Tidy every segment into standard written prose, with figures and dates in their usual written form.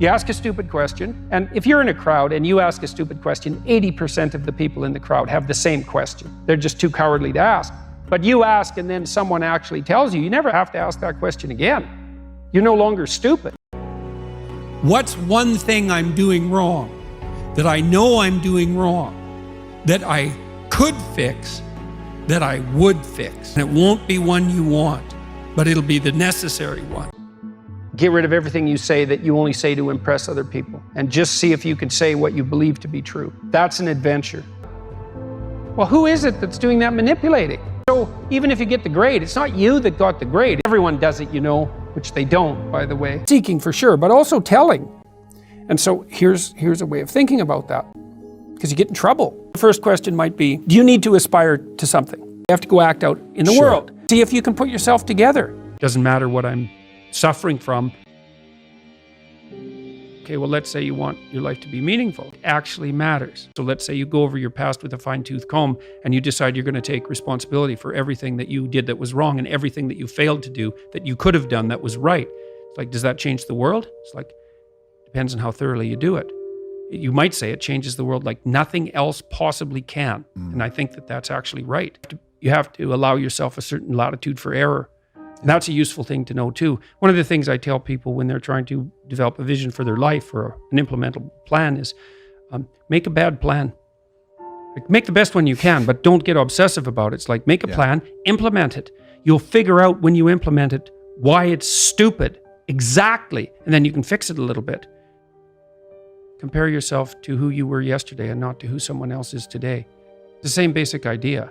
You ask a stupid question, and if you're in a crowd and you ask a stupid question, 80% of the people in the crowd have the same question. They're just too cowardly to ask. But you ask and then someone actually tells you, you never have to ask that question again. You're no longer stupid. What's one thing I'm doing wrong that I know I'm doing wrong, that I could fix, that I would fix? And it won't be one you want, but it'll be the necessary one. Get rid of everything you say that you only say to impress other people, and just see if you can say what you believe to be true. That's an adventure. Well, who is it that's doing that manipulating? So even if you get the grade, it's not you that got the grade. Everyone does it, you know, which they don't, by the way. Seeking for sure, but also telling. And so here's a way of thinking about that, because you get in trouble. The first question might be, do you need to aspire to something? You have to go act out in the world. See if you can put yourself together. Doesn't matter what I'm suffering from. Okay, well, let's say you want your life to be meaningful. It actually matters. So let's say you go over your past with a fine-tooth comb and you decide you're going to take responsibility for everything that you did that was wrong and everything that you failed to do that you could have done that was right. It's like, does that change the world? It's like, depends on how thoroughly you do it. You might say it changes the world like nothing else possibly can. And I think that that's actually right. You have to allow yourself a certain latitude for error. And that's a useful thing to know too. One of the things I tell people when they're trying to develop a vision for their life or an implementable plan is make a bad plan. Like, make the best one you can, but don't get obsessive about it. It's like, make a plan, implement it. You'll figure out when you implement it why it's stupid, exactly, and then you can fix it a little bit. Compare yourself to who you were yesterday and not to who someone else is today. It's the same basic idea,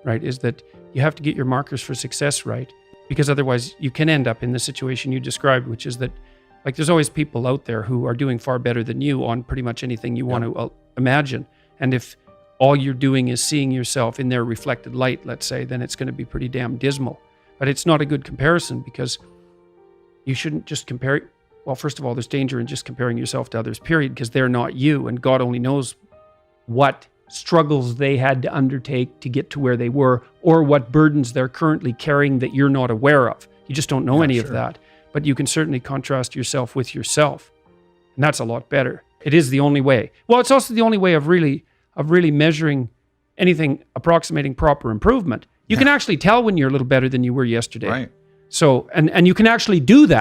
right? Is that you have to get your markers for success right, because otherwise you can end up in the situation you described, which is that, like, there's always people out there who are doing far better than you on pretty much anything you want to imagine. And if all you're doing is seeing yourself in their reflected light, let's say, then it's going to be pretty damn dismal. But it's not a good comparison, because you shouldn't just compare. Well, first of all, there's danger in just comparing yourself to others, period, because they're not you, and God only knows what struggles they had to undertake to get to where they were, or what burdens they're currently carrying that you're not aware of. You just don't know any of that. But you can certainly contrast yourself with yourself. And that's a lot better. It is the only way. Well, it's also the only way of really measuring anything approximating proper improvement. You can actually tell when you're a little better than you were yesterday. Right. So, and you can actually do that.